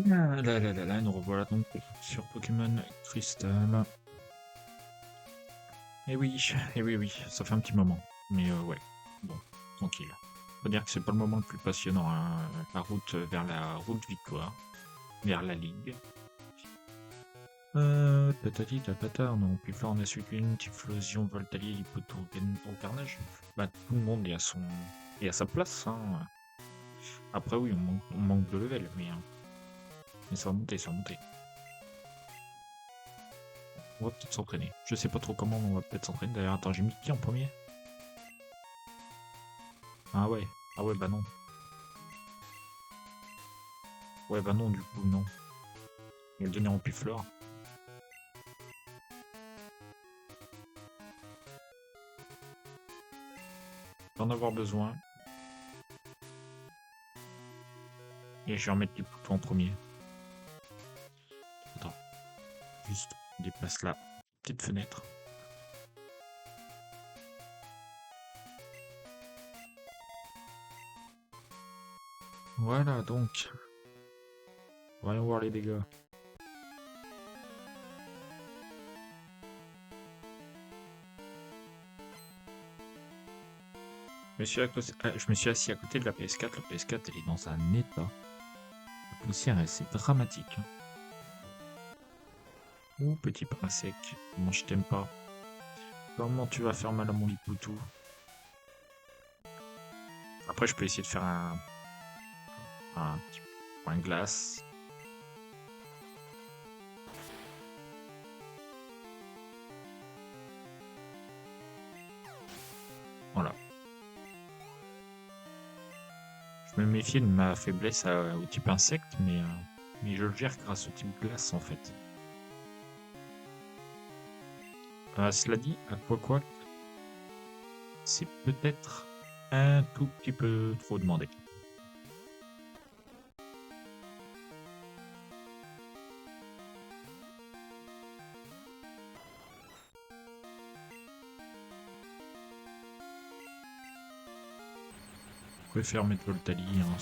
Ah là là là là, nous revoilà donc sur Pokémon Crystal. Et oui, oui, ça fait un petit moment. Mais ouais, bon, tranquille. Faut dire que c'est pas le moment le plus passionnant, hein, la route vers la route victoire, vers la Ligue. Tatati tatata, non, puis là on a suivi une typhlosion, Voltalier, Lipoto, au carnage. Bah tout le monde est à sa place, hein. Après oui, on manque de level, mais ça va monter, ça va monter. On va peut-être s'entraîner. Je sais pas trop comment, mais on va peut-être s'entraîner. D'ailleurs, attends, j'ai mis qui en premier? Ah ouais. Ah ouais, bah non. Ouais, bah non, du coup, non. On va le donner en Pifleur. D'en avoir besoin. Et je vais remettre les poutous en premier. Attends. Juste, on déplace la petite fenêtre. Voilà, donc. Voyons voir les dégâts. Je me suis assis à côté de la PS4. La PS4, elle est dans un état. La poussière, c'est dramatique, hein. Ouh, petit pain sec. Comment je t'aime pas. Comment tu vas faire mal à mon lipoutou? Après, je peux essayer de faire un petit point glace. Voilà. Je me méfiais de ma faiblesse au type insecte, mais je le gère grâce au type glace en fait. Cela dit, à quoi, c'est peut-être un tout petit peu trop demandé. Je préfère mettre Voltali, hein,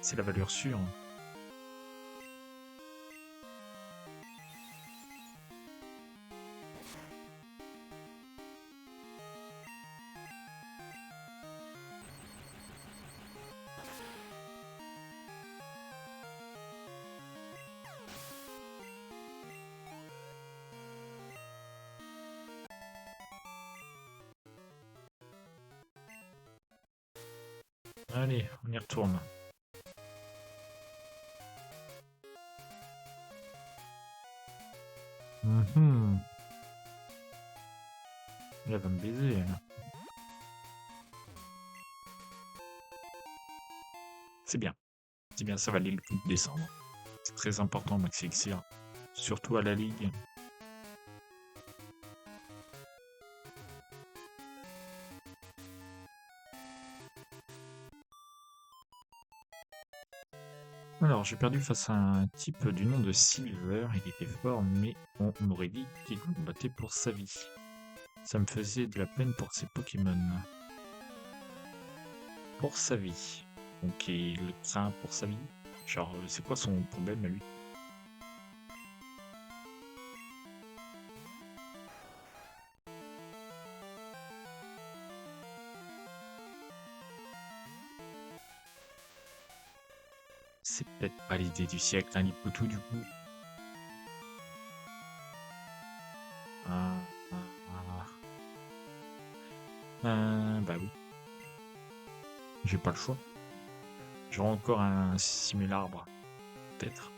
c'est la valeur sûre. Allez, on y retourne. Mhm. Elle va me baiser, elle. C'est bien. C'est bien, ça valait le coup de descendre. C'est très important, Max Elixir. Surtout à la Ligue. Alors, j'ai perdu face à un type du nom de Silver. Il était fort, mais on m'aurait dit qu'il combattait pour sa vie. Ça me faisait de la peine pour ces Pokémon. Pour sa vie. Donc, il craint pour sa vie. Genre, c'est quoi son problème à lui? C'est peut-être pas l'idée du siècle, un Lipoutou du coup. Ah, ah, bah oui, j'ai pas le choix. J'aurai encore un simularbre, peut-être.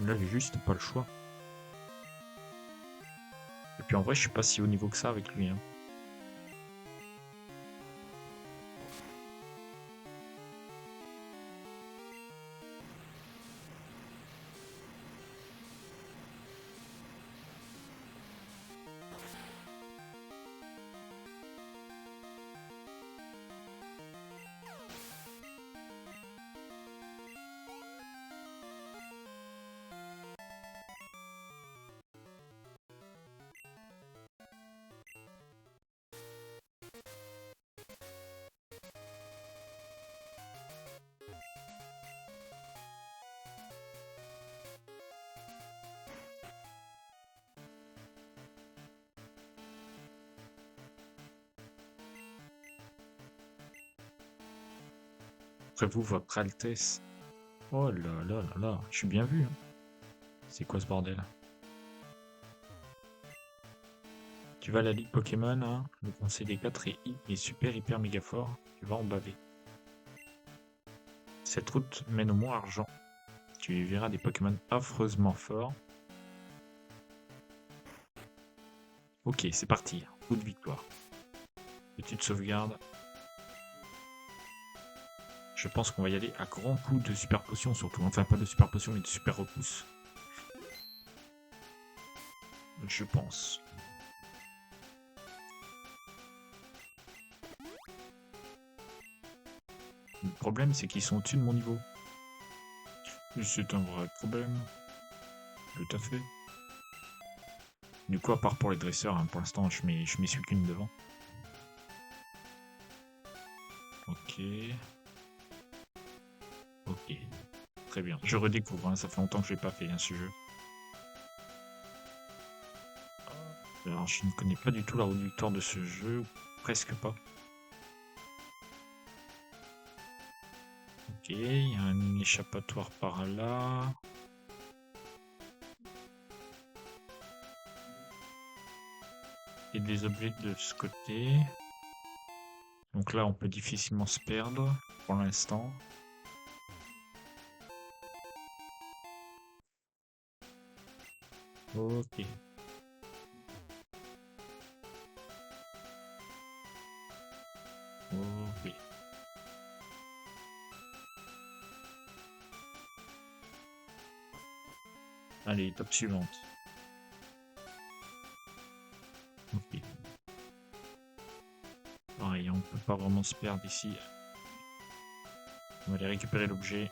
Là, j'ai juste pas le choix. Et puis en vrai, je suis pas si haut niveau que ça avec lui, hein. Prévu votre Altesse. Oh là là là là, je suis bien vu. Hein. C'est quoi ce bordel? Tu vas à la Ligue Pokémon, hein? Le conseil des 4 est super hyper méga fort. Tu vas en baver. Cette route mène au Mont Argent. Tu y verras des Pokémon affreusement forts. Ok, c'est parti. Coup de victoire. Petite sauvegarde. Je pense qu'on va y aller à grands coups de super potion surtout. Enfin, pas de super potion, mais de super repousse. Je pense. Le problème, c'est qu'ils sont au-dessus de mon niveau. C'est un vrai problème. Tout à fait. Du coup, à part pour les dresseurs, hein, pour l'instant, je mets Suicune devant. Ok. Ok. Très bien. Je redécouvre, hein, ça fait longtemps que je l'ai pas fait, hein, ce jeu. Alors, je ne connais pas du tout la route victoire de ce jeu. Presque pas. Ok, il y a un échappatoire par là. Et des objets de ce côté. Donc là, on peut difficilement se perdre pour l'instant. Ok. Ok. Allez, étape suivante. Ok. Pareil, on peut pas vraiment se perdre ici. On va aller récupérer l'objet.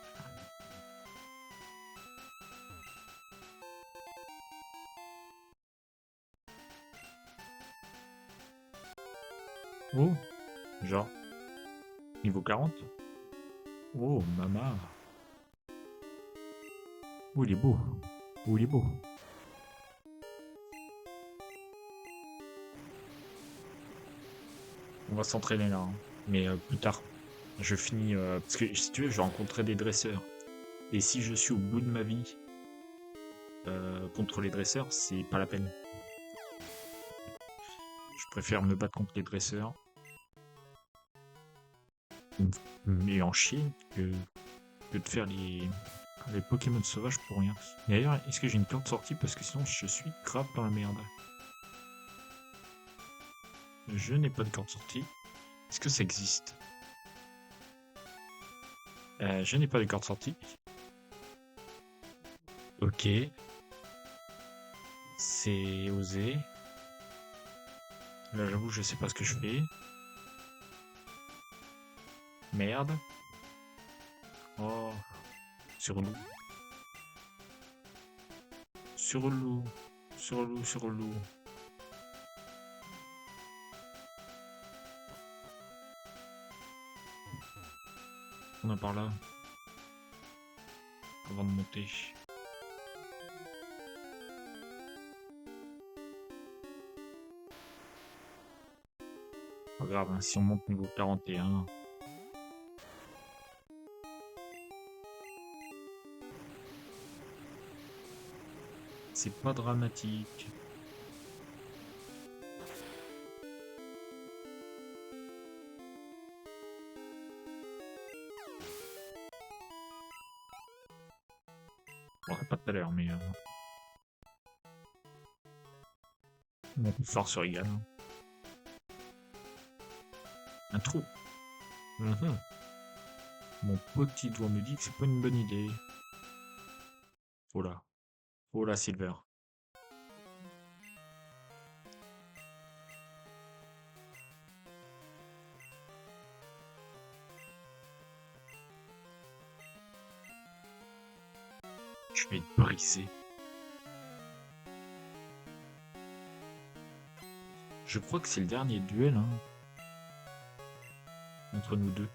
Oh, genre, niveau 40. Oh, mama. Oh, il est beau. Oh, il est beau. On va s'entraîner là, hein. Mais plus tard. Je finis... parce que si tu veux, je vais rencontrer des dresseurs. Et si je suis au bout de ma vie contre les dresseurs, c'est pas la peine. Je préfère me battre contre les dresseurs. Mais en chier que de faire les Pokémon sauvages pour rien. Et d'ailleurs, est-ce que j'ai une carte sortie? Parce que sinon, je suis grave dans la merde. Je n'ai pas de carte sortie. Est-ce que ça existe? Je n'ai pas de carte sortie. Ok. C'est osé. Là, j'avoue, je sais pas ce que je fais. Merde. Oh. Sur loup. Sur loup. Sur loup, sur loup. On a par là. Avant de monter. Pas grave, hein, si on monte niveau 41. C'est pas dramatique. Bon, pas tout à l'heure, mais mon plus fort se régale. Hein. Un trou. Mhm. Mon petit doigt me dit que c'est pas une bonne idée. Oh là. Oh là, Silver. Je vais être brisé. Je crois que c'est le dernier duel hein, entre nous deux.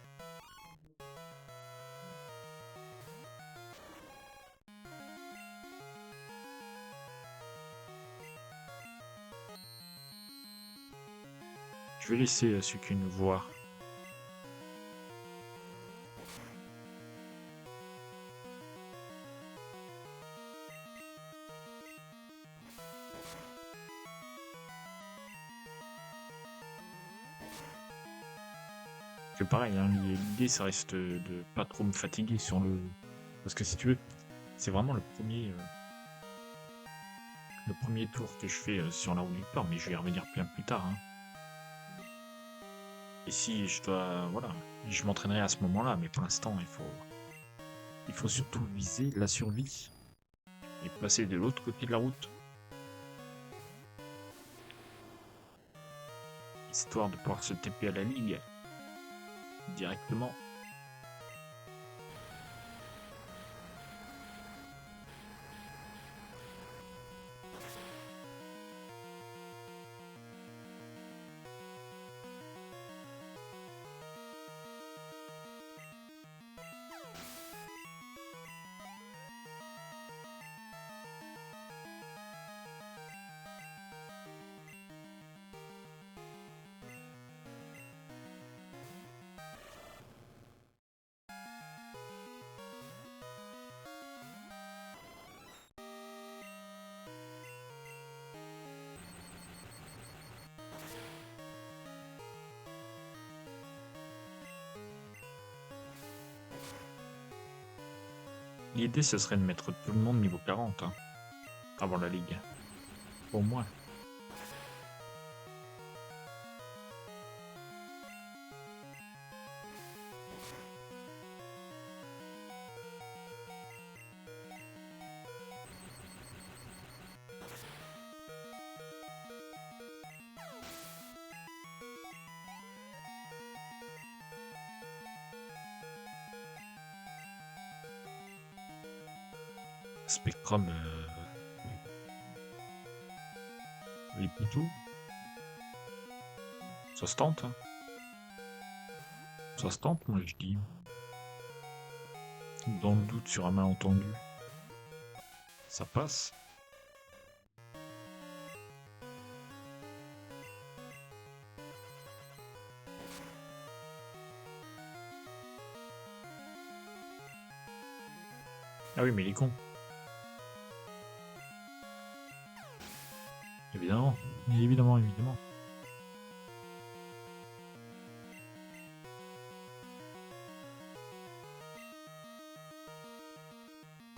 Je vais laisser Suicune voir. que pareil, hein, l'idée, ça reste de pas trop me fatiguer sur le... Parce que si tu veux, c'est vraiment le premier tour que je fais sur la roue du port, mais je vais y revenir bien plus tard, hein. Et si je dois... Voilà, je m'entraînerai à ce moment-là, mais pour l'instant, il faut surtout viser la survie et passer de l'autre côté de la route, histoire de pouvoir se TP à la ligue directement. L'idée, ce serait de mettre tout le monde niveau 40, hein, avant la ligue. Au moins. Spectrum, les poutous, ça se tente, hein. Ça se tente, moi je dis. Dans le doute sur un malentendu, ça passe. Ah oui, mais il est con. Évidemment. Évidemment, évidemment.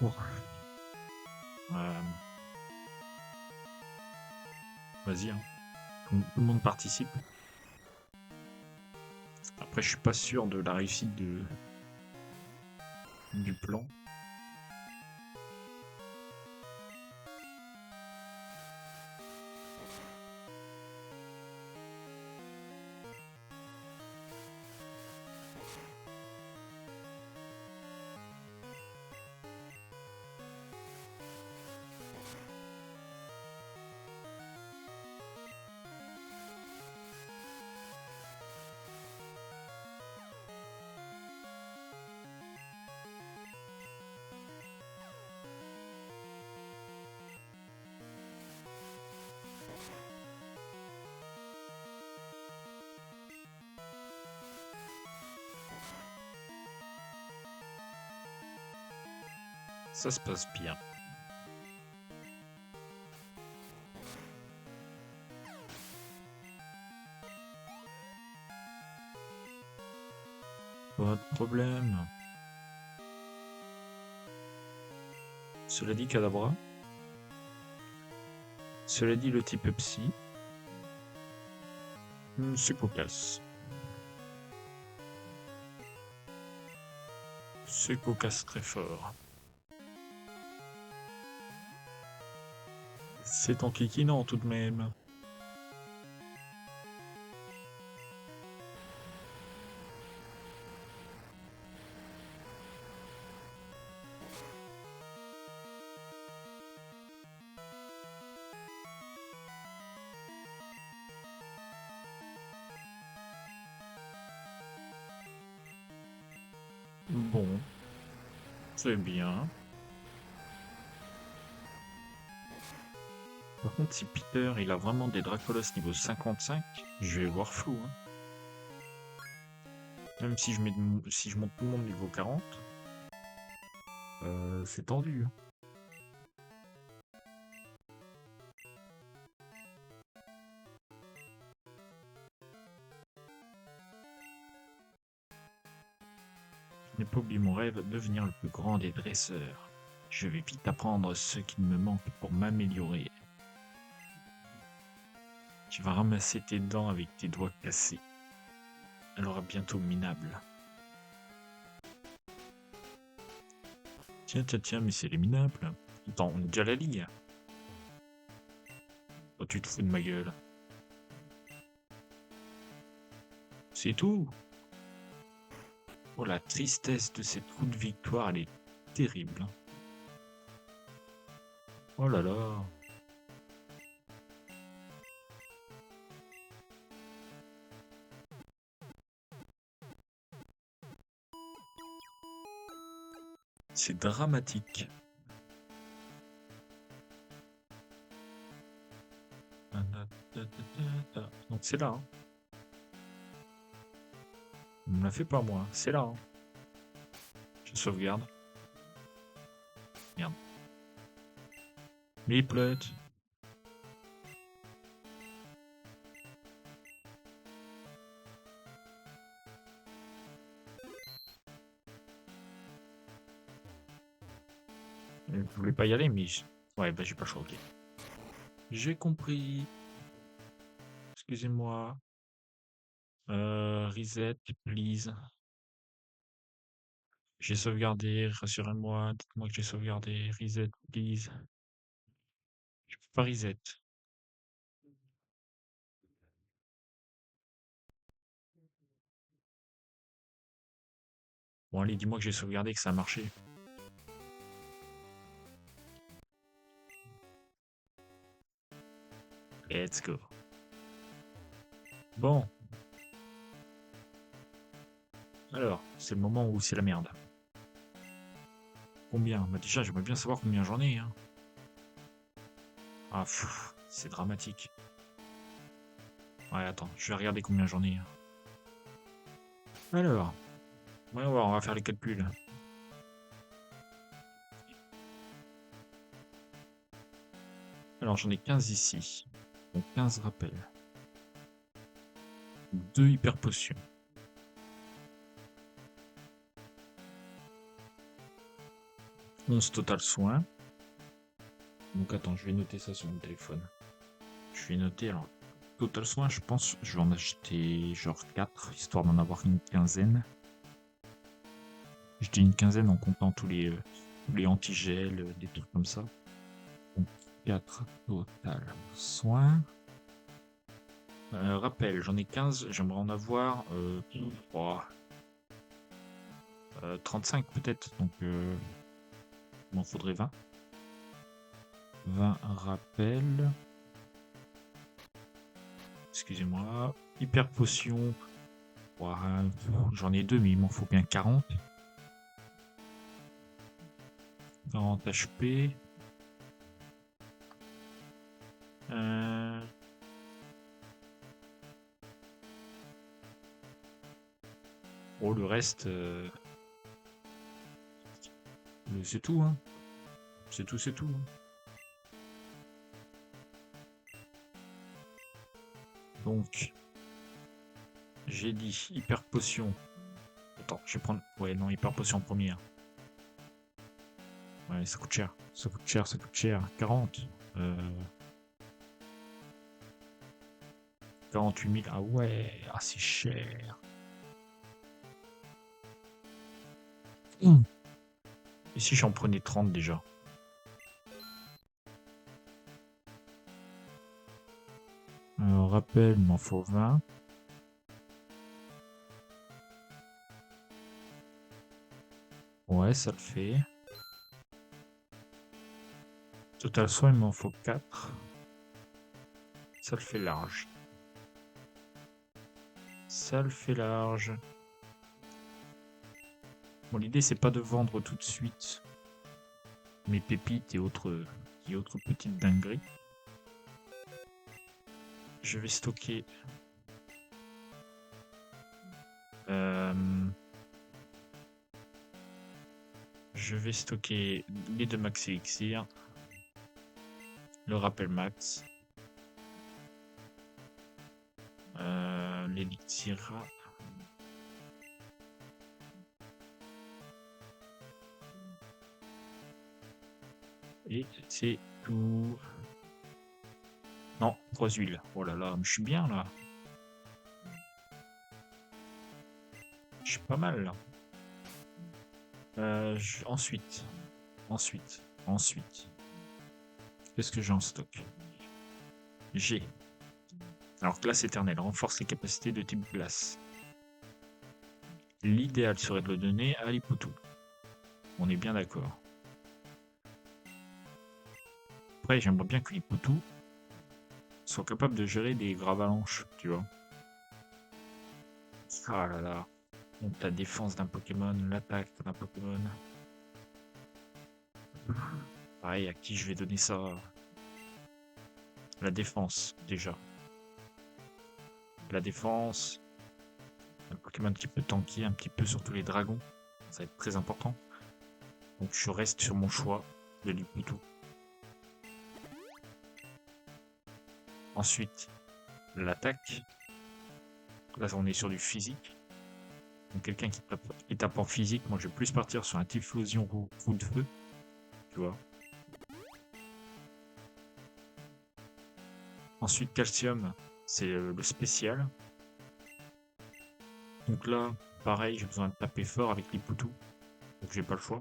Bon. Vas-y, hein. Tout le monde participe. Après, je suis pas sûr de la réussite du plan. Ça se passe bien. Pas de problème. Cela dit, Cadabra. Cela dit, le type psy. C'est cocasse. C'est cocasse très fort. C'est enquiquinant tout de même. Bon, c'est bien. Par contre, si Peter il a vraiment des Dracolos niveau 55, je vais voir flou, hein. Même si si je monte tout le monde niveau 40, c'est tendu, hein. n'ai pas oublié mon rêve, devenir le plus grand des dresseurs. Je vais vite apprendre ce qu'il me manque pour m'améliorer. Tu vas ramasser tes dents avec tes doigts cassés. Elle aura bientôt minable. Tiens, mais c'est les minables. Attends, on est déjà à la ligue. Oh, tu te fous de ma gueule. C'est tout. Oh, la tristesse de cette route de victoire, elle est terrible. Oh là là. C'est dramatique. Donc c'est là. Hein. On me l'a fait pas moi. C'est là. Hein. Je sauvegarde. Merde. Mais il pleut. Je voulais pas y aller, mais... Ouais, bah j'ai pas le choix, ok. J'ai compris. Excusez-moi. Reset, please. J'ai sauvegardé, rassurez-moi. Dites-moi que j'ai sauvegardé. Reset, please. Je peux pas reset. Bon, allez, dis-moi que j'ai sauvegardé, que ça a marché. Let's go. Bon. Alors, c'est le moment où c'est la merde. Combien? Bah déjà, j'aimerais bien savoir combien j'en ai. Hein. Ah, c'est dramatique. Ouais, attends, je vais regarder combien j'en ai. Hein. Alors, voyons voir, on va faire les calculs. Alors, j'en ai 15 ici. Donc 15 rappels. 2 hyper potions. 11 total soins. Donc attends, je vais noter ça sur mon téléphone. Je vais noter, alors, total soins, je pense, je vais en acheter genre 4, histoire d'en avoir une quinzaine. Je dis une quinzaine en comptant tous les antigels, des trucs comme ça. Donc 4 total soins. Rappel, j'en ai 15, j'aimerais en avoir 35 peut-être, donc il m'en faudrait 20. 20 rappels. Excusez-moi. Hyper potion. J'en ai 2, mais il m'en faut bien 40. 40 HP. Bon, le reste, c'est tout. Hein. C'est tout. Hein. Donc, j'ai dit hyper potion. Attends, je vais prendre... Ouais, non, hyper potion première. Ouais, ça coûte cher. Ça coûte cher. 40. 48 000. Ah ouais, ah, c'est cher. Et si j'en prenais 30 déjà? Rappel, il m'en faut 20. Ouais, ça le fait. Total soin, il m'en faut 4. Ça le fait large. Ça le fait large. Bon, l'idée, c'est pas de vendre tout de suite mes pépites et autres petites dingueries. Je vais stocker... je vais stocker les 2 max élixir. Le rappel max. L'élixir. Et c'est tout. Non, 3 huiles. Oh là là, mais je suis bien là. Je suis pas mal là. Ensuite, ensuite. Qu'est-ce que j'ai en stock? J'ai. Alors, glace éternelle, renforce les capacités de type glace. L'idéal serait de le donner à Liputu. On est bien d'accord. Après, j'aimerais bien que Liputu soit capable de gérer des gravalanches, tu vois. Ah là là. Donc, la défense d'un Pokémon, l'attaque d'un Pokémon. Pareil, à qui je vais donner ça? La défense, déjà. La défense. Un Pokémon qui peut tanker un petit peu, surtout les dragons. Ça va être très important. Donc je reste sur mon choix de Liputu. Ensuite, l'attaque. Là, on est sur du physique. Donc quelqu'un qui tape en physique, moi je vais plus partir sur un Typhlosion coup de feu. Tu vois. Ensuite, calcium, c'est le spécial. Donc là, pareil, j'ai besoin de taper fort avec Liputu. Donc j'ai pas le choix.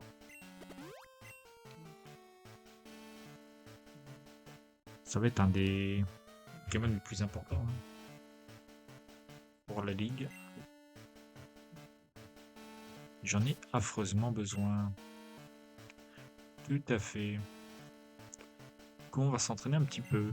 Ça va être un des Pokémon les plus importants pour la ligue. J'en ai affreusement besoin. Tout à fait. Donc on va s'entraîner un petit peu.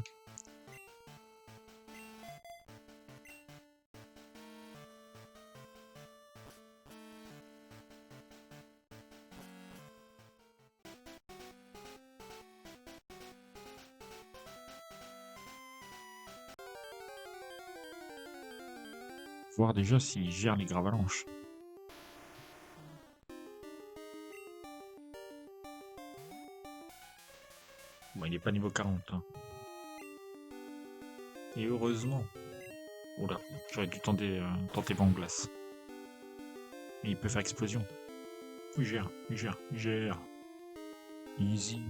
Voir déjà s'il gère les gravalanches. Bon, il n'est pas niveau 40. Hein. Et heureusement. Oula, j'aurais dû tenter vent glace. Mais il peut faire explosion. Il gère. Easy.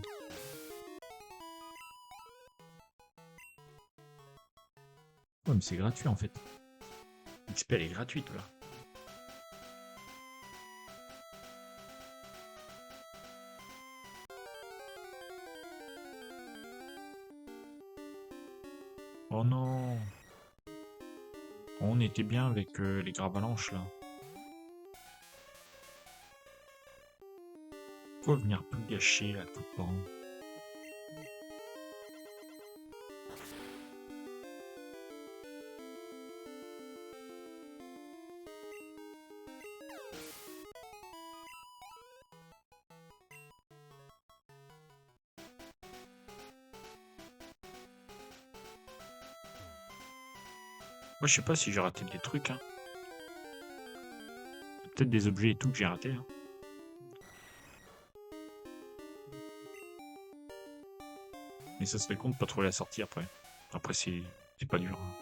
Ouais, mais c'est gratuit en fait. XP elle est gratuite là. Oh non. On était bien avec les gravalanches là. Pourquoi venir tout gâcher là tout le temps? Moi je sais pas si j'ai raté des trucs. Hein. Peut-être des objets et tout que j'ai raté. Hein. Mais ça se fait compte pas trouver la sortie après. Après c'est pas dur. Hein.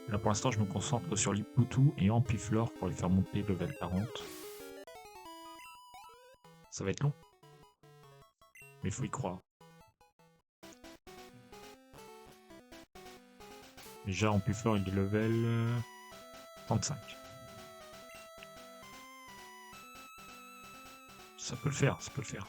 Là pour l'instant je me concentre sur Liputu et Ampiflore pour les faire monter level 40. Ça va être long. Mais il faut y croire. Déjà Ampiflore il est level 35. Ça peut le faire, ça peut le faire.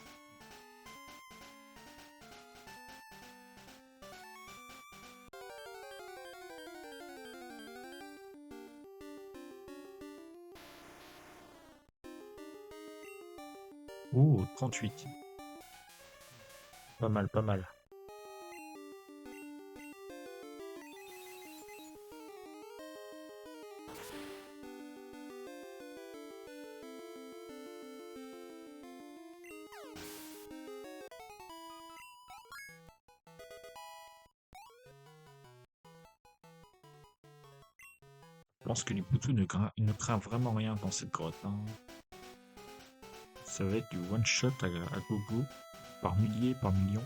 Oh, 38. Pas mal, pas mal. Je pense que Liputu ne craint vraiment rien dans cette grotte. Hein. Ça va être du one shot à gogo, par milliers, par millions.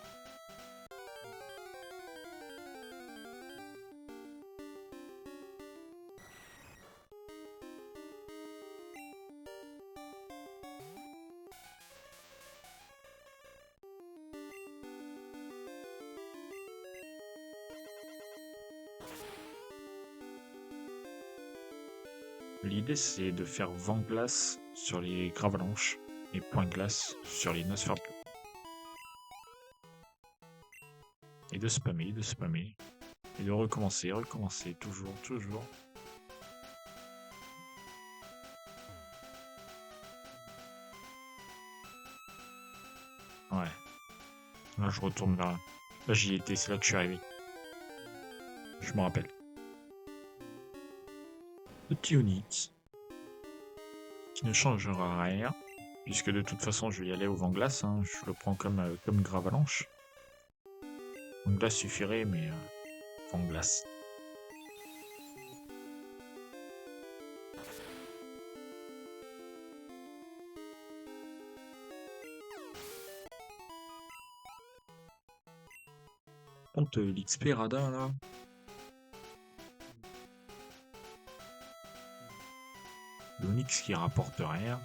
L'idée, c'est de faire vent glace sur les gravalanches et point glace sur les Nosferatu. Et de spammer, de spammer. Et de recommencer, recommencer, toujours, toujours. Ouais. Là, je retourne vers là. Là, j'y étais, c'est là que je suis arrivé. Je me rappelle. Petit Onyx. Qui ne changera rien. Puisque de toute façon, je vais y aller au vent glace. Hein. Je le prends comme gravalanche. Vent glace suffirait, mais vent glace. Contre l'XP radin là. L'Onyx qui rapporte rien.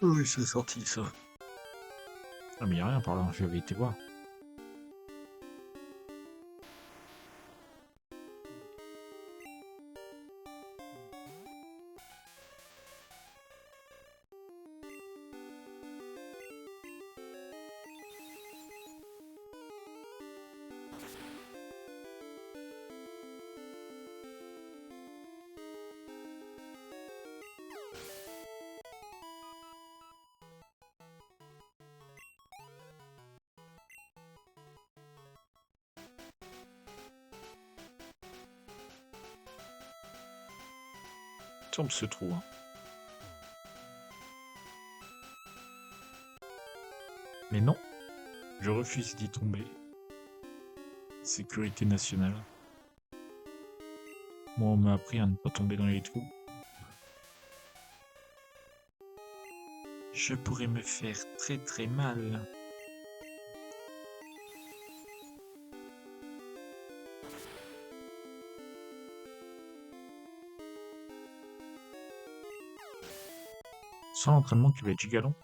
Oui, c'est sorti ça. Ah mais y'a rien par là, j'avais été voir. Tombe ce trou. Hein. Mais non, je refuse d'y tomber. Sécurité nationale. Moi, on m'a appris à ne pas tomber dans les trous. Je pourrais me faire très très mal. Sans l'entraînement qui va être giga long.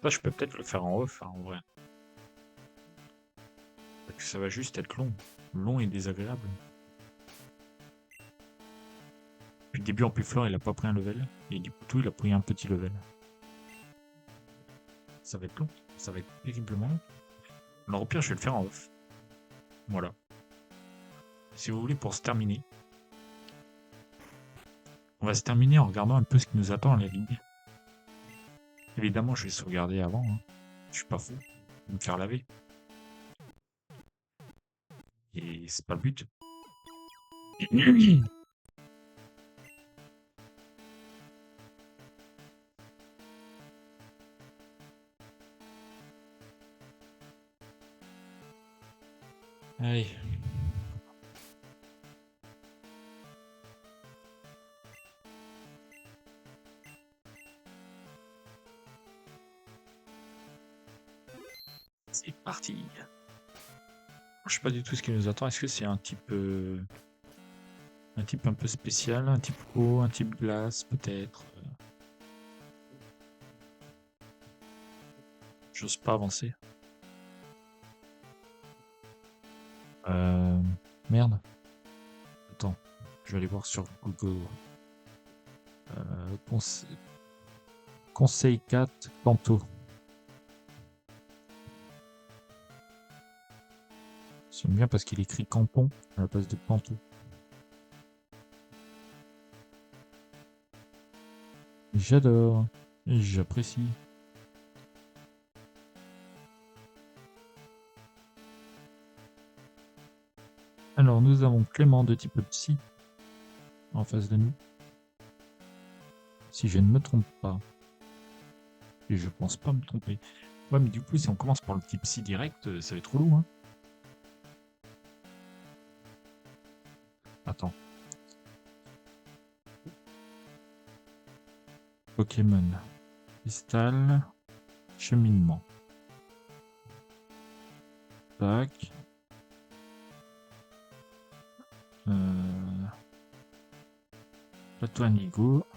Là, je peux peut-être le faire en off, hein, en vrai. Parce que ça va juste être long. Long et désagréable. Depuis le début, en Ampliflore, il a pas pris un level. Et du coup, il a pris un petit level. Ça va être long. Ça va être terriblement long. Alors au pire, je vais le faire en off. Voilà. Si vous voulez, pour se terminer, on va se terminer en regardant un peu ce qui nous attend à la ligne. Évidemment, je vais sauvegarder avant. Hein. Je suis pas fou. Je vais me faire laver. Et c'est pas le but. Allez. C'est parti. Je sais pas du tout ce qui nous attend. Est-ce que c'est un type un peu spécial, un type eau, un type glace, peut-être. J'ose pas avancer. Merde. Attends, je vais aller voir sur Google. Conseil 4, Panto. J'aime bien parce qu'il écrit Campon à la place de Panto. J'adore. J'apprécie. Alors, nous avons Clément de type Psy en face de nous. Si je ne me trompe pas. Et je pense pas me tromper. Ouais, mais du coup, si on commence par le type psy direct, ça va être relou, hein. Attends. Pokémon. Cristal. Cheminement. Tac. Plateau Anigo.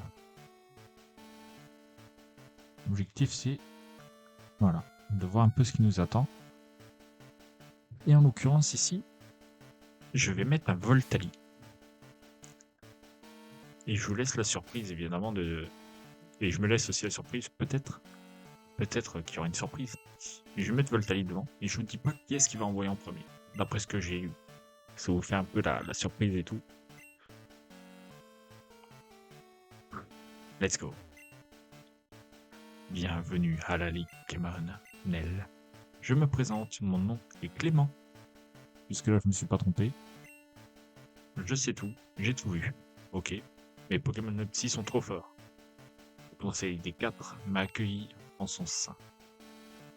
L'objectif, c'est... Voilà. De voir un peu ce qui nous attend. Et en l'occurrence, ici, je vais mettre un Voltali. Et je vous laisse la surprise, évidemment, de... Et je me laisse aussi la surprise, peut-être. Peut-être qu'il y aura une surprise. Et je vais mettre Voltali devant. Et je vous dis pas qui est-ce qui va envoyer en premier. D'après ce que j'ai eu. Ça vous fait un peu la surprise et tout. Let's go. Bienvenue à la Ligue Pokémon Nel. Je me présente, mon nom est Clément. Jusque là, je me suis pas trompé. Je sais tout, j'ai tout vu. Ok, mes Pokémon Psy sont trop forts. Le conseil des 4 m'a accueilli en son sein.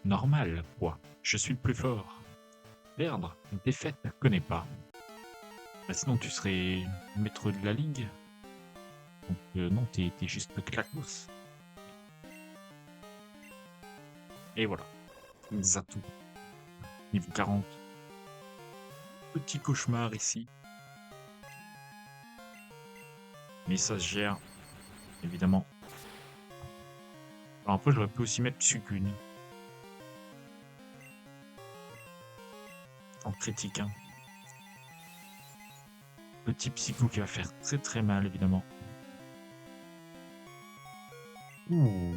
Normal, quoi. Je suis le plus fort. Perdre, une défaite, ne connais pas. Bah, sinon, tu serais maître de la ligue. Donc, non, t'es juste Clacos. Et voilà. Zatou. Niveau 40. Petit cauchemar ici. Mais ça se gère, évidemment. Alors après, j'aurais pu aussi mettre Sucune. En critique, hein. Petit psycho qui va faire très très mal, évidemment. Ouh,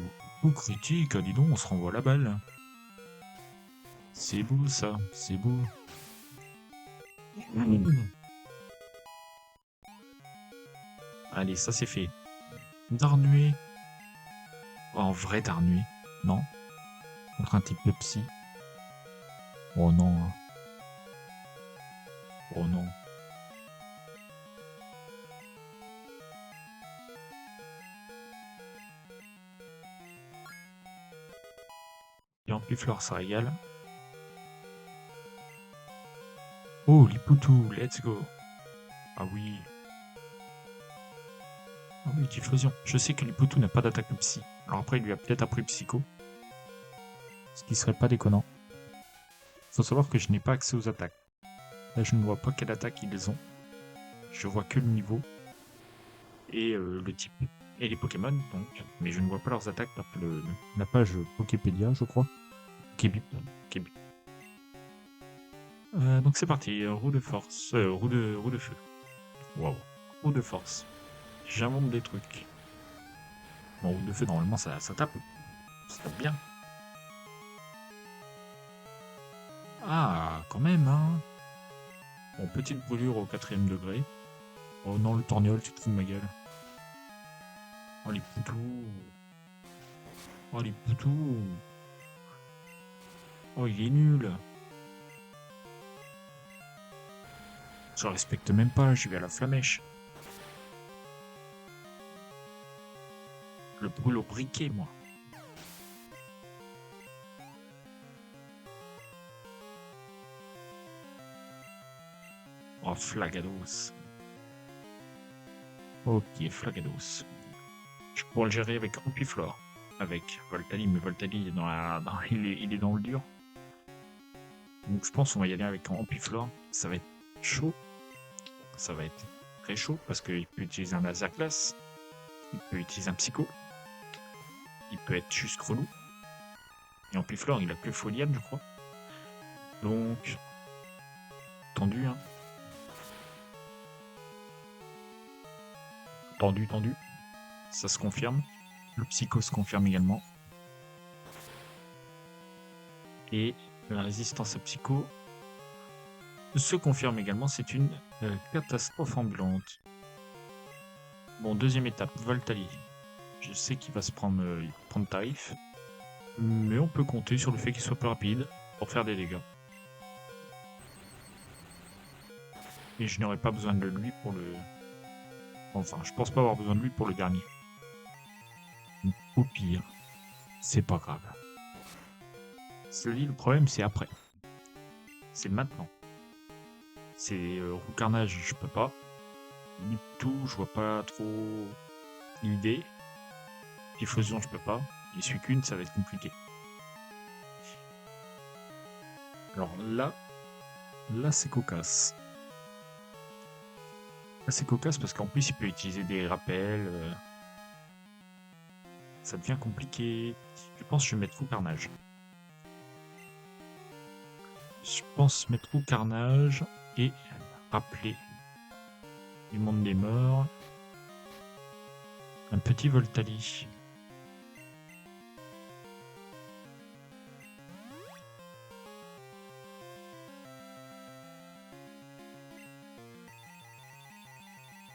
critique, dis donc, on se renvoie la balle. C'est beau ça, c'est beau. Allez, ça c'est fait. Darnué. Oh, en vrai Darnué. Non. Contre un type de psy. Oh non. Hein. Oh non. Et en Pifleur, ça régale. Oh, Lipoutou, let's go. Ah oui. Ah oui, diffusion. Je sais que Lipoutou n'a pas d'attaque psy. Alors après, il lui a peut-être appris psycho. Ce qui serait pas déconnant. Faut savoir que je n'ai pas accès aux attaques. Là, je ne vois pas quelle attaque ils ont. Je vois que le niveau. Et le type. Et les Pokémon, donc. Mais je ne vois pas leurs attaques par la page Poképédia, je crois. Kébip. Kébip. Donc c'est parti. Roue de force. Roue de feu. Waouh. Roue de force. J'invente des trucs. Bon, roue de feu, normalement, ça tape. Ça tape bien. Ah, quand même, hein. Bon, petite brûlure au 4ème degré. Oh non, le torgnole, tu te fous de ma gueule. Oh, les poutous. Oh, les poutous. Oh, il est nul. Je respecte même pas, j'y vais à la flamèche. Le brûle au briquet, moi. Oh, Flagados. Ok, Flagados. Je pourrais le gérer avec Ampiflore. Avec Voltali, mais Voltali il est il est dans le dur. Donc je pense qu'on va y aller avec Ampiflore. Ça va être chaud. Ça va être très chaud parce qu'il peut utiliser un laser glace. Il peut utiliser un psycho. Il peut être juste relou. Et Ampiflore, il a que Foliane, je crois. Donc, tendu, hein. Tendu, tendu. Ça se confirme. Le psycho se confirme également. Et la résistance à psycho se confirme également. C'est une catastrophe ambulante. Bon, deuxième étape, Voltali. Je sais qu'il va se prendre, tarif. Mais on peut compter sur le fait qu'il soit plus rapide pour faire des dégâts. Et je n'aurai pas besoin de lui pour le... Enfin, je pense pas avoir besoin de lui pour le dernier. Au pire, c'est pas grave. Le problème, c'est après. C'est maintenant. C'est Roue Carnage, je peux pas. Tout, je vois pas trop l'idée. Diffusion, je peux pas. Et Suicune, ça va être compliqué. Alors là c'est cocasse. Là c'est cocasse parce qu'en plus il peut utiliser des rappels. Ça devient compliqué. Je pense que je vais mettre Roue Carnage. Je pense mettre Roue Carnage et rappeler du monde des morts. Un petit Voltali.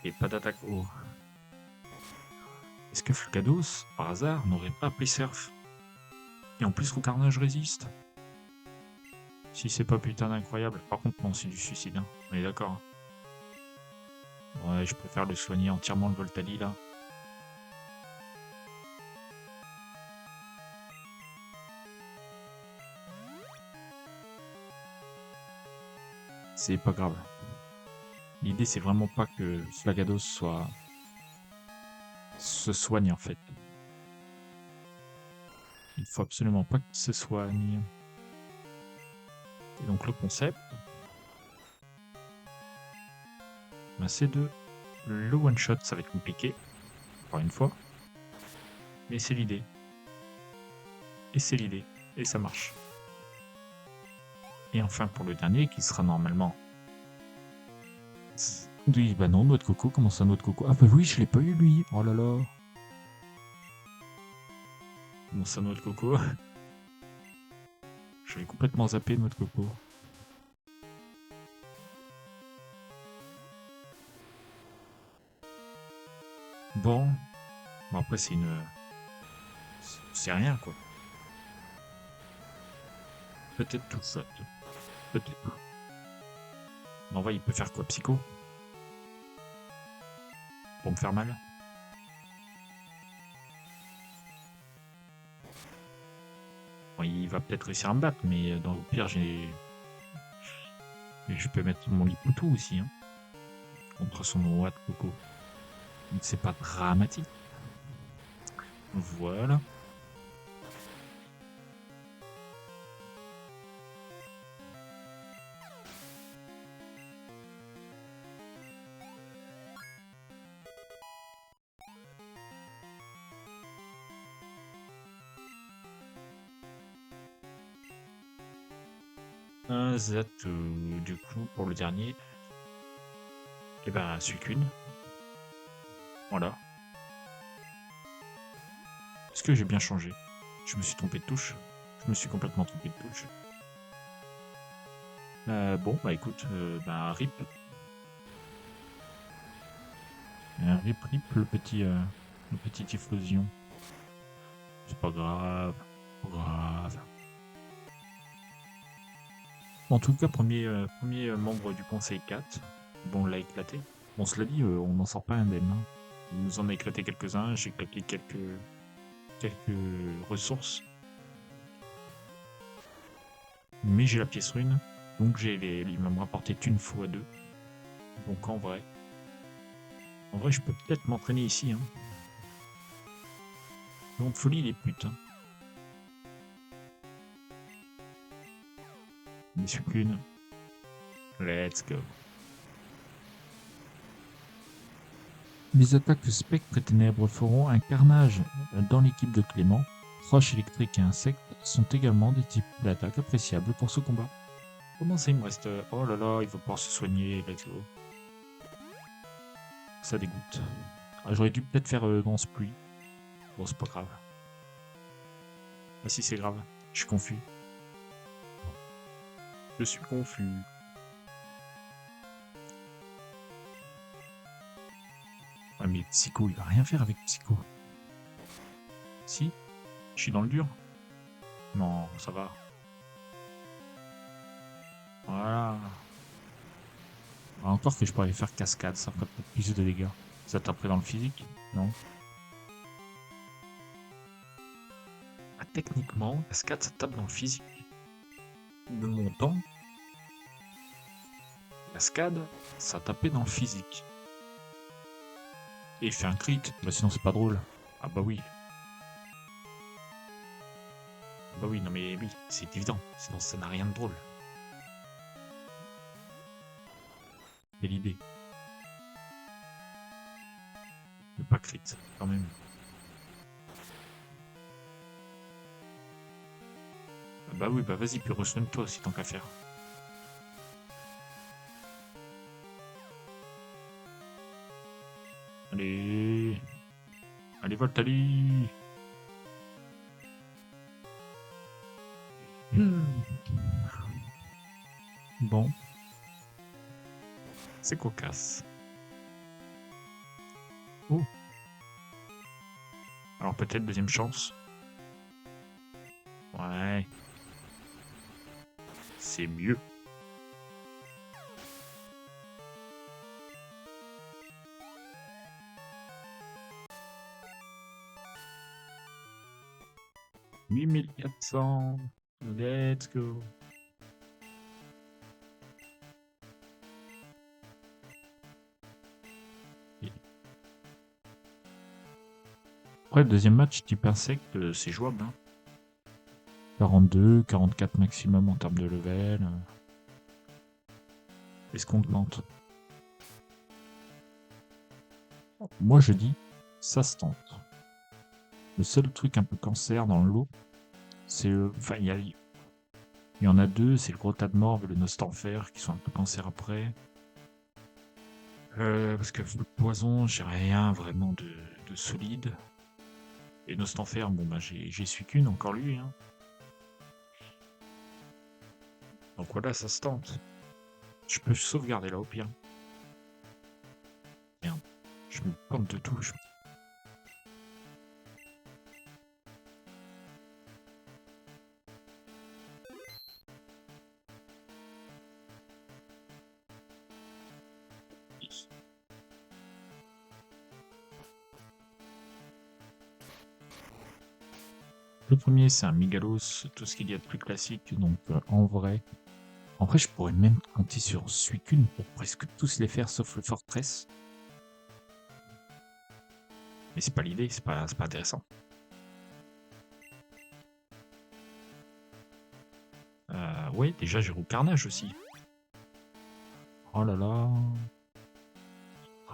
Et pas d'attaque haut. Est-ce que Fulcados, par hasard, n'aurait pas appelé Surf? Et en plus, Roue Carnage résiste. Si c'est pas putain d'incroyable. Par contre, non, c'est du suicide. Hein. On est d'accord. Ouais, je préfère le soigner entièrement le Voltali là. C'est pas grave. L'idée, c'est vraiment pas que Flagados se soigne en fait. Il faut absolument pas qu'il se soigne. Et donc le concept, ben, c'est le one shot. Ça va être compliqué, encore une fois, mais c'est l'idée. Et c'est l'idée, et ça marche. Et enfin pour le dernier, qui sera normalement. Oui, bah non, noix de coco. Comment ça, noix de coco? Ah bah oui, je l'ai pas eu lui. Oh là là. Comment ça, noix de coco? Je l'ai complètement zappé, noix de coco. Bon, après c'est c'est rien quoi. Peut-être tout ça. Peut-être. Mais en vrai, il peut faire quoi? Psycho? Pour me faire mal? Bon, il va peut-être réussir à me battre, mais dans le pire, je peux mettre mon Liputu aussi, hein, contre son noix de coco. Donc c'est pas dramatique. Voilà. Un Z, du coup, pour le dernier. Et ben, Suicune. Voilà. Est-ce que j'ai bien changé? Je me suis trompé de touche. Je me suis complètement trompé de touche. Bon, bah écoute, bah rip. Rip, le petit Typhlosion. C'est pas grave. Pas grave. En tout cas, premier membre du Conseil 4. Bon, on l'a éclaté. Bon, cela dit, on n'en sort pas indemne. Hein. Il nous en a éclaté quelques-uns. J'ai claqué quelques ressources. Mais j'ai la pièce rune. Donc il va me rapporter une fois deux. Donc en vrai, je peux peut-être m'entraîner ici. Hein. Donc folie les putes. Hein. Mais c'est qu'une. Let's go. Les attaques spectres et ténèbres feront un carnage dans l'équipe de Clément. Roches électriques et insectes sont également des types d'attaques appréciables pour ce combat. Comment ça, il me reste... Oh là là, il va pouvoir se soigner, let's go. Ça dégoûte. Ah, j'aurais dû peut-être faire Danse Pluie. Bon, c'est pas grave. Ah si, c'est grave. Je suis confus. Je suis confus. Ah mais Psycho, il va rien faire avec Psycho. Si? Je suis dans le dur? Non, ça va. Voilà. Encore que je pourrais faire cascade, ça ferait peut-être plus de dégâts. Ça taperait dans le physique? Non? techniquement, la SCAD, ça tape dans le physique. De mon temps, la SCAD, ça tapait dans le physique. Et il fait un crit, bah sinon c'est pas drôle. Ah bah oui. Bah oui, non mais oui, c'est évident, sinon ça n'a rien de drôle. C'est l'idée. Mais pas crit, quand même. Ah bah oui, bah vas-y, puis resoigne-toi aussi tant qu'à faire. Allez. Allez, Voltali. Bon. C'est cocasse. Oh. Alors peut-être deuxième chance. Ouais. C'est mieux. « 8400. Let's go. Après, le deuxième match, type insecte, c'est jouable. Hein. 42, 44 maximum en termes de level. Est-ce qu'on tente? Moi, je dis, ça se tente. Le seul truc un peu cancer dans le lot, c'est... Enfin, il y en a deux, c'est le gros tas de morts et le Nostanfer qui sont un peu cancer après. Parce que le poison, j'ai rien vraiment de solide. Et Nostanfer, bon bah j'ai su qu'une, encore lui. Hein. Donc voilà, ça se tente. Je peux sauvegarder là au pire. Merde, je me tente de tout. Le premier, c'est un Migalos, tout ce qu'il y a de plus classique, donc en vrai, je pourrais même compter sur Suicune pour presque tous les faire sauf le Fortress. Mais c'est pas l'idée, c'est pas intéressant. Ouais, déjà j'ai Carnage aussi. Oh là là.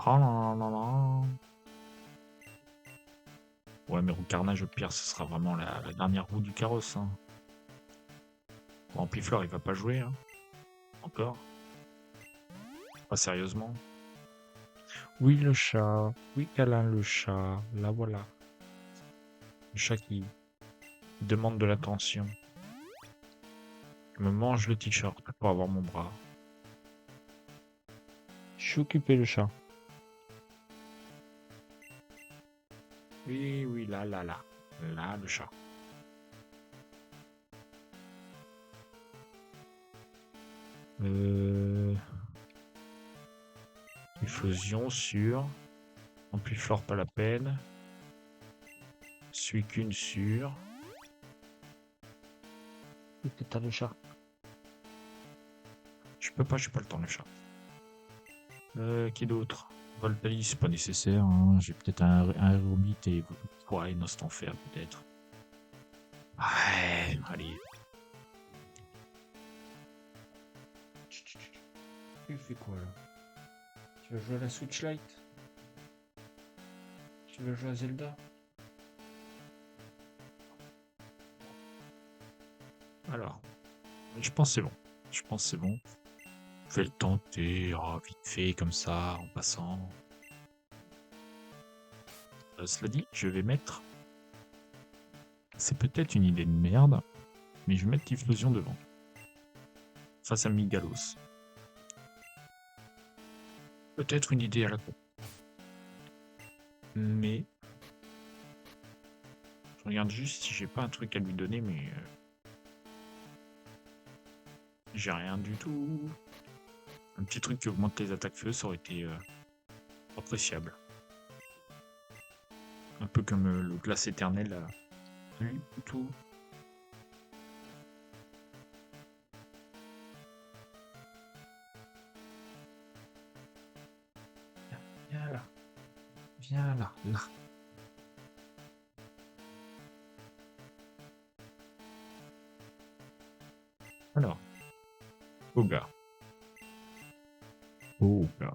Oh là là là. Ouais, mais Carnage au pire, ce sera vraiment la dernière roue du carrosse. Hein. Bon, Amplifleur, il va pas jouer. Hein. Encore. Pas sérieusement. Oui, le chat. Oui, câlin, le chat. Là, voilà. Le chat qui demande de l'attention. Je me mange le t-shirt pour avoir mon bras. Je suis occupé, le chat. Oui, oui, là, là, là. Là, le chat. Explosion sur... Ampliflore, pas la peine. Suicune sur... T'as le chat. Je peux pas, j'ai pas le temps, le chat. Qui d'autre? Voltali, c'est pas nécessaire. Hein. J'ai peut-être un Aéromite et ouais, Nostanfer peut-être. Ouais, allez. Tu fais quoi là? Tu vas jouer à la Switch Lite? Tu vas jouer à Zelda? Alors, je pense que c'est bon. Je pense que c'est bon. Je vais le tenter, vite fait, comme ça, en passant. Cela dit, je vais mettre... C'est peut-être une idée de merde, mais je vais mettre Typhlosion devant. Face à Migalos. Peut-être une idée à la con. Mais... Je regarde juste si j'ai pas un truc à lui donner, mais... J'ai rien du tout. Un petit truc qui augmente les attaques feu, ça aurait été appréciable. Un peu comme le glace éternel. Lui, tout. viens là, là. Alors, Koga. Koga.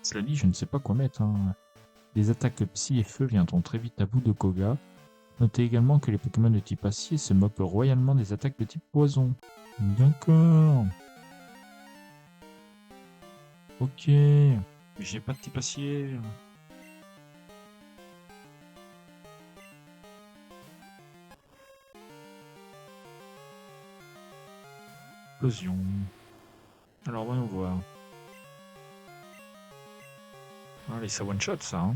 Cela dit, je ne sais pas quoi mettre. Hein. Les attaques psy et feu viendront très vite à bout de Koga. Notez également que les Pokémon de type acier se moquent royalement des attaques de type poison. D'accord. Ok. J'ai pas de type acier. Explosion. Alors voyons voir. Allez, ça one shot ça. Hein.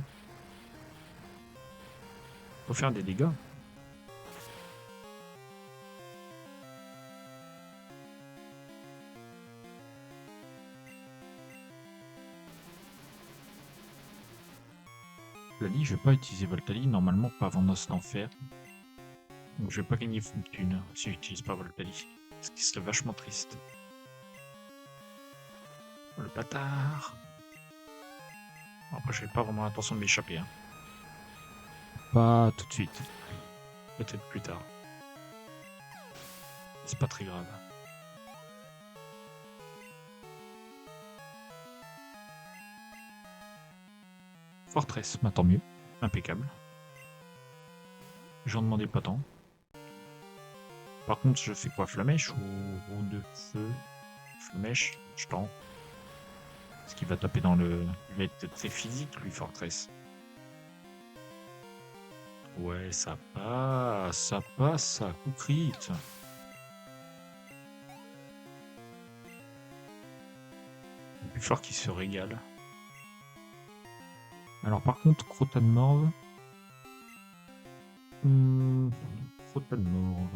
Faut faire des dégâts. Je l'ai dit, je vais pas utiliser Voltali, normalement pas avant Noce d'Enfer. Donc je vais pas gagner fortune si j'utilise pas Voltali. Ce qui serait vachement triste. Le bâtard. Après, je n'ai pas vraiment l'intention de m'échapper. Hein. Pas tout de suite. Peut-être plus tard. C'est pas très grave. Fortress, bah, tant mieux. Impeccable. J'en demandais pas tant. Par contre, je fais quoi? Flamèche ou roue de feu? Flamèche, je tends. Parce qu'il va taper dans le... Il va être très physique, lui, Fortress. Ouais, ça passe, ça coup crit. Le plus fort qui se régale. Alors par contre, Crotte de Morve... Crotte de Morve...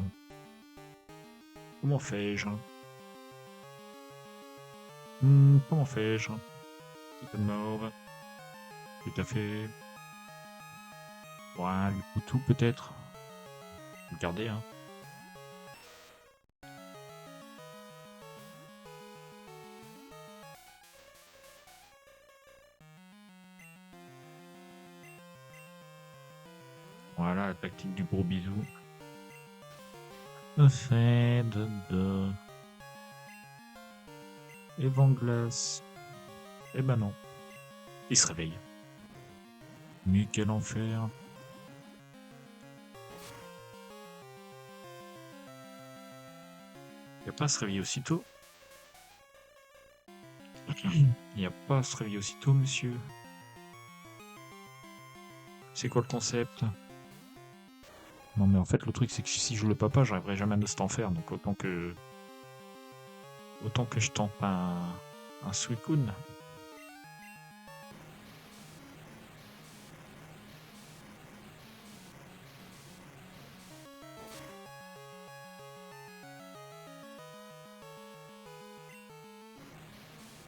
Comment fais-je? Comment fais-je? Crotte de Morve... Tout à fait... Ouais, du coup tout peut-être. Regardez, hein. Voilà la tactique du gros bisou. Fait de... Evanglace. Eh ben non. Il se réveille. Mais quel enfer. Il n'y a pas à se réveiller aussitôt. Il n'y a pas à se réveiller aussitôt, monsieur. C'est quoi le concept? Non mais en fait le truc c'est que si je joue le papa, j'arriverai jamais à ne s'en faire, donc autant que je tente un Suicune.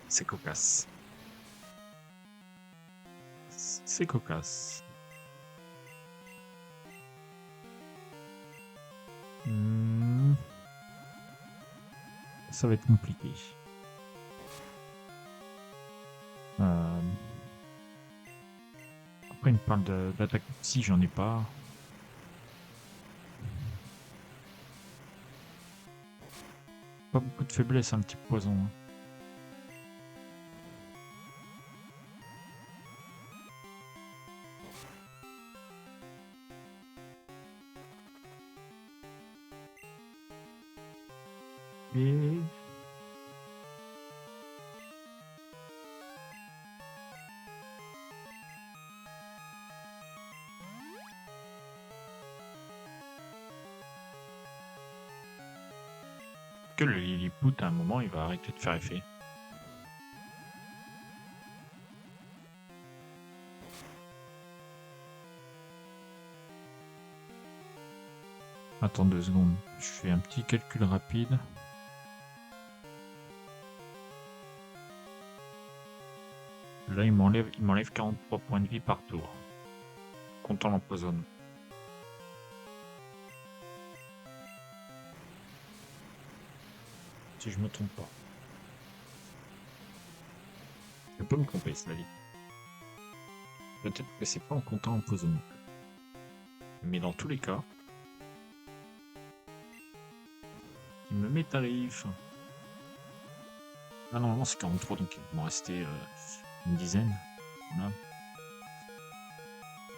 C'est cocasse. C'est cocasse. Ça va être compliqué. Après, il me parle d'attaque psy, j'en ai pas. Pas beaucoup de faiblesse, un petit poison. Hein. Et... que le Lilliput, à un moment, il va arrêter de faire effet. Attends 2 secondes, je fais un petit calcul rapide. Là, il m'enlève 43 points de vie par tour. Comptant l'empoisonne. Si je me trompe pas. Je peux me tromper, cela dit. Peut-être que c'est pas en comptant empoisonnement. Mais dans tous les cas, il me met tarif. Ah normalement c'est 43, donc il m'en restait une dizaine. Voilà.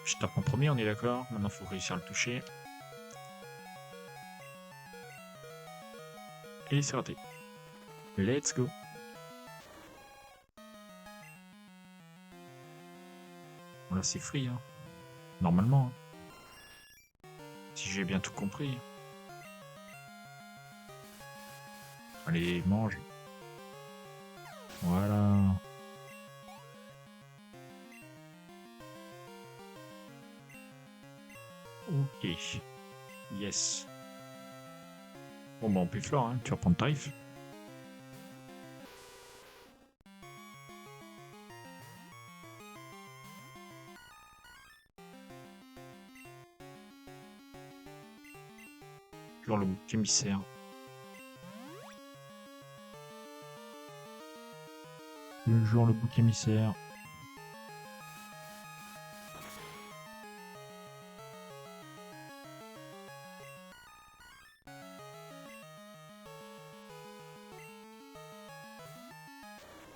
Je tape en premier, on est d'accord. Maintenant il faut réussir à le toucher. Et c'est raté. Let's go. Voilà, c'est free, hein. Normalement. Hein. Si j'ai bien tout compris. Allez, mange. Voilà. Ok. Yes. Bon, bah, on peut flore, hein. Tu vas prendre tarif. Genre le bouc émissaire. Genre le bouc émissaire.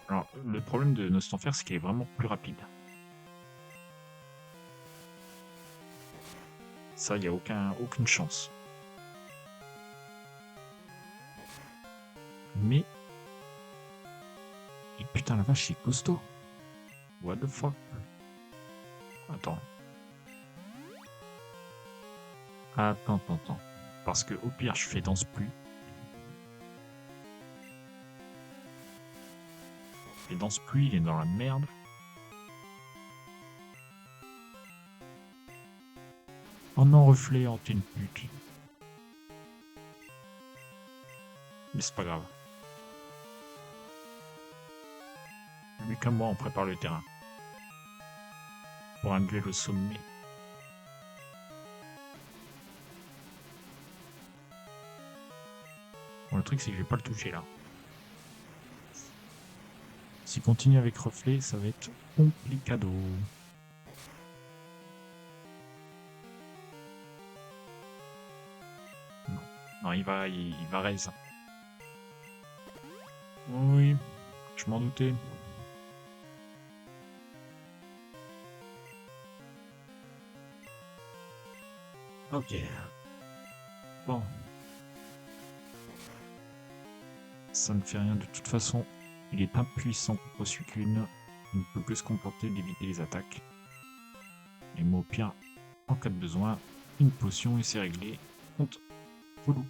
Alors, le problème de Nostanfer, c'est qu'il est vraiment plus rapide. Ça, il n'y a aucune chance. Mais... Et putain, la vache, c'est costaud. What the fuck? Attends. Attends. Parce que au pire, je fais danse pluie. Et danse pluie, il est dans la merde. Oh non, reflet, oh t'es une pute. Mais c'est pas grave. Lui comme moi, on prépare le terrain. Pour un duel au sommet. Bon, le truc, c'est que je vais pas le toucher là. S'il continue avec reflet, ça va être complicado. Non, il va raise. Oui, je m'en doutais. Ok. Bon. Ça ne fait rien de toute façon. Il est impuissant contre Suicune. Il ne peut que se contenter d'éviter les attaques. Et moi, au pire, en cas de besoin, une potion et c'est réglé. Contre relou.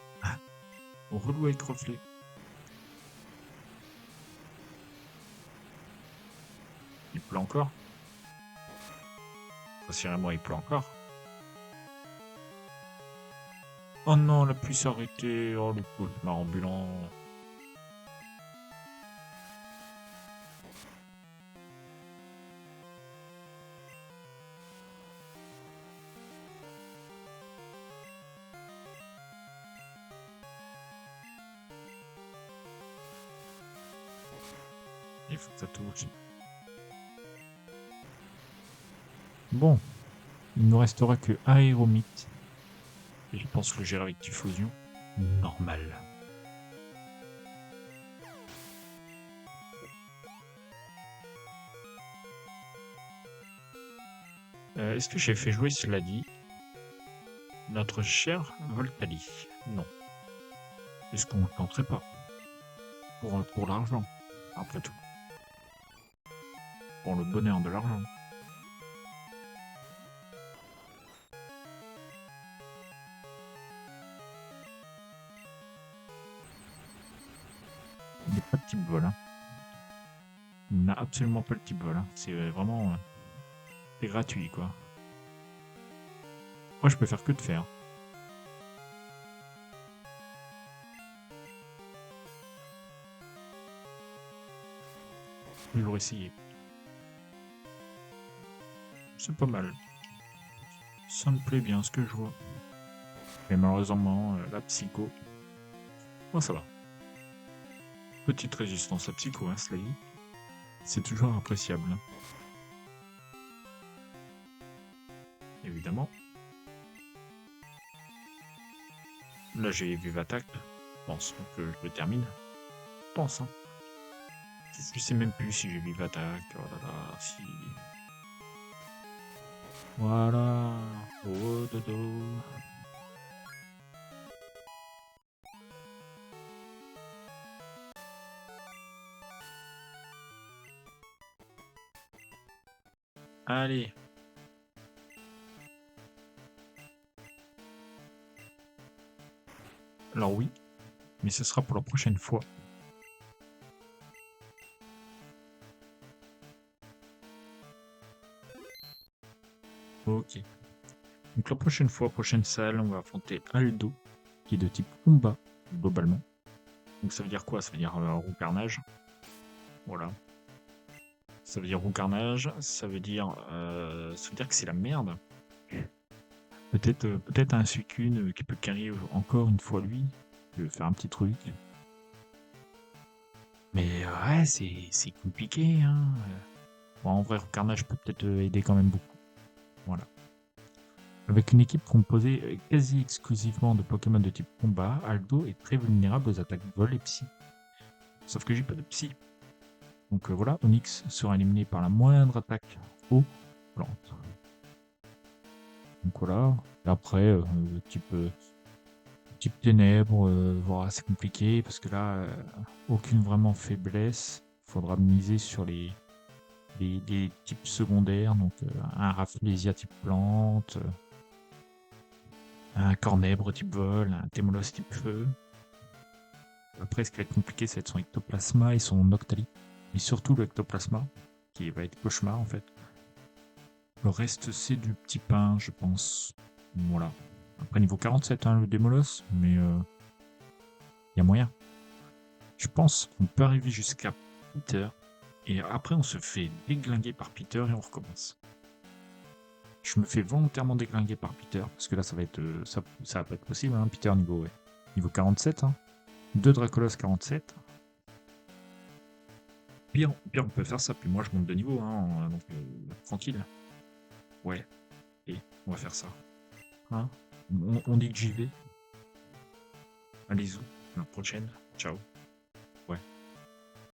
Relou avec reflet. Il pleut encore. Rassurez-moi, il pleut encore. Oh non, la pluie s'est arrêtée. Oh le cauchemar ambulant. Il faut que ça touche. Bon, il ne restera que Aéromite. Et je pense le gérer avec diffusion. Normal. Est-ce que j'ai fait jouer, cela dit, notre cher Voltali? Non. Est-ce qu'on ne tenterait pas? Pour l'argent, après tout. Pour le bonheur de l'argent. Il n'est pas de type vol. Hein. Il n'a absolument pas le type vol. Hein. C'est vraiment... c'est gratuit, quoi. Moi, je peux faire que de faire. Toujours essayer. C'est pas mal. Ça me plaît bien ce que je vois. Mais malheureusement, la psycho... Moi, ça va. Petite résistance à psycho, hein, cela dit. C'est toujours appréciable. Hein. évidemment. Là, j'ai Vive Attaque. Je pense que je le termine. Je pense, hein. Je sais même plus si j'ai Vive Attaque. Oh là là, si. Voilà. Oh dodo. Allez. Alors oui, mais ce sera pour la prochaine fois. Ok. Donc la prochaine fois, prochaine salle, on va affronter Aldo, qui est de type combat, globalement. Donc ça veut dire quoi? Ça veut dire roue carnage. Voilà. Ça veut dire roue carnage, ça veut dire que c'est la merde. Peut-être un Suicune qui peut carry encore une fois lui, faire un petit truc. Mais ouais, c'est compliqué, hein. Bon, en vrai, roue carnage peut peut-être aider quand même beaucoup. Voilà. Avec une équipe composée quasi exclusivement de Pokémon de type combat, Aldo est très vulnérable aux attaques vol et psy. Sauf que j'ai pas de psy. Donc voilà, Onyx sera éliminé par la moindre attaque eau plante. Donc voilà. Et après, type ténèbres, voilà, c'est compliqué parce que là, aucune vraiment faiblesse. Il faudra miser sur les types secondaires, donc un Rafflesia type plante, un Cornèbre type vol, un Témolos type feu. Après, ce qui va être compliqué, ça va être son Ectoplasma et son Noctali. Mais surtout le Ectoplasma, qui va être cauchemar en fait. Le reste, c'est du petit pain, je pense. Voilà. Après, niveau 47, hein, le Démolos, mais il y a moyen. Je pense qu'on peut arriver jusqu'à Peter, et après, on se fait déglinguer par Peter et on recommence. Je me fais volontairement déglinguer par Peter, parce que là, ça va être ça va pas être possible, hein, Peter niveau 47. Hein. 2 Dracolos 47. Pire, on peut faire ça, puis moi, je monte de niveau, hein, donc tranquille. Ouais, et on va faire ça. Hein on dit que j'y vais. Allez, à la prochaine. Ciao.